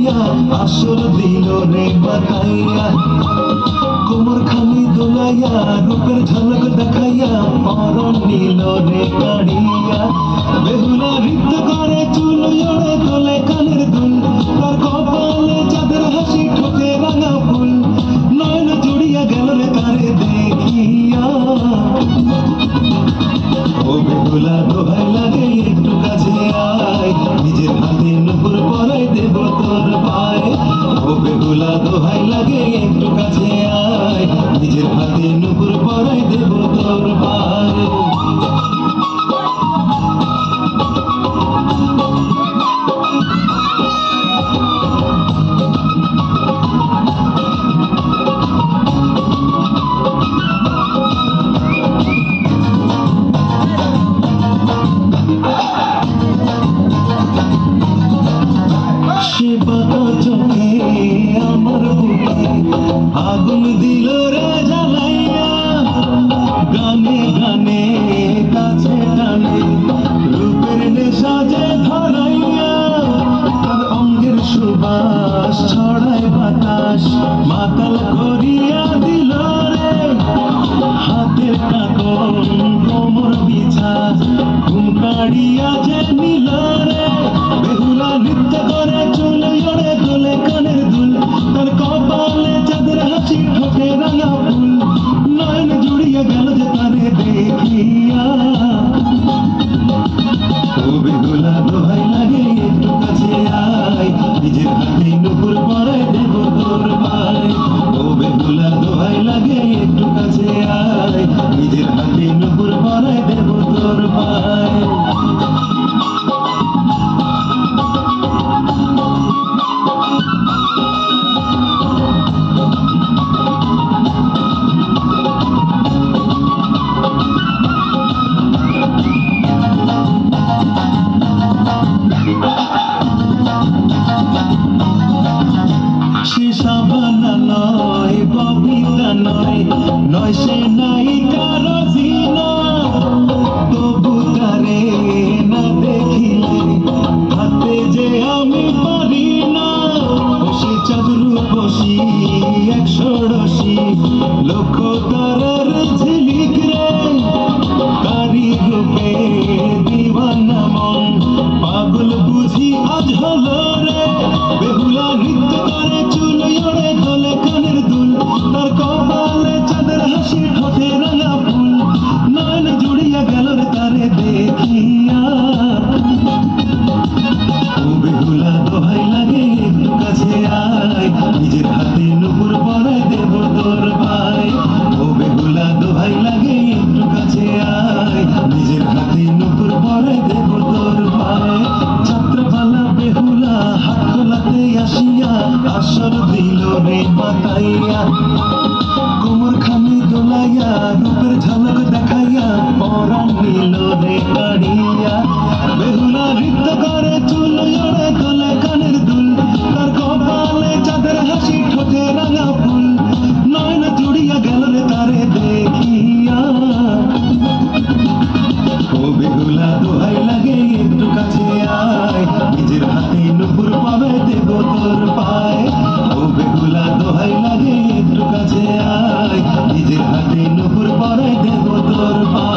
লইয়া আসর দিল রে বাতাইয়া কোমর খানি দোলাইয়া রূপের ঝলক দেখাইয়া পরন নিল রে কাড়িয়া বেহুলা নৃত্য করে চুল ওড়ে তোলে কানের দুল তার কপালে চাঁদের হাসি ঠোঁটে রাঙা ফুল নয়ন জুড়িয়া গেল রে তারে দেখিয়া ও বেহুলা দোহাই লাগে একটু কাছে আয় নিজের হাতে নুপুর পরাই দেব তোর পায়ে ও বেহুলা দোহাই লাগে একটু কাছে আয় নিজের হাতে নুপুর পরাই দেব তোর পায়ে আগুন দিল রে জ্বালাইয়া গানে গানে কাছে টানে রূপের নেশা যে ধরাইয়া তার অঙ্গের সুবাস ছড়ায় বাতাস মাতাল করিয়া দিল রে হাতের কাকন কোমর বিছা ঘুম কাড়িয়া যে নিল রে বেহুলা নৃত্য করে চুল ওড়ে দোলে কানের দুল তার কপালে চাঁদের হাসি ঠোঁটে রাঙা ফুল নয়ন জুড়িয়া গেল যে তারে দেখিয়া ও বেহুলা দোহাই লাগে একটু কাছে আয় নিজের হাতে নুপুর পরাই দেব তোর পায়ে ও বেহুলা দোহাই লাগে একটু কাছে আয় নিজের হাতে নুপুর পরাই দেব তোর পায়ে নয় কবিতা নয় নয় সে নায়িকা রোজিনা তবু তারে না দেখিলে হাতে যে আমি পারি না বসে চাঁদরু বসি একশো রসি লক্ষ তারার ঝিলিক রে তারি রূপে দিওয়ানা মন পাগল বুঝি আজ হলো রে বেহুলা নৃত্য করে চুল ওড়ে দোলে কানের দুল তার কপালে চাঁদের হাসি ঠোঁটে রাঙা ফুল নয়ন জুড়িয়া গেল রে তারে দেখিয়া ও বেহুলা দোহাই লাগে একটু কাছে আয় নিজের হাতে নুপুর পরাই দেব তোর পায়ে ও বেহুলা দোহাই লাগে একটু কাছে আয় নিজের হাতে নুপুর পরাই দেব তোর পায়ে ছাত্রপালা বেহুলা হাত খোলাতে আসিয়া আসর দিল রে বাতাইয়া কোমর খানি দোলাইয়া রূপের ঝলক দেখাইয়া পরান নিল রে কাড়িয়া বেহুলা নৃত্য করে চুল ওড়ে তোলে কানের দুল তার কপালে চাঁদের হাসি ঠোঁটে রাঙা ফুল নয়ন জুড়িয়া গেল রে তারে দেখিয়া ও বেহুলা দোহাই লাগে একটু কাছে আয় নিজের হাতে নুপুর পরাই দেব তোর পায়ে ও বেহুলা দোহাই লাগে একটু কাছে আয় নিজের হাতে নুপুর পরাই দেব তোর পায়ে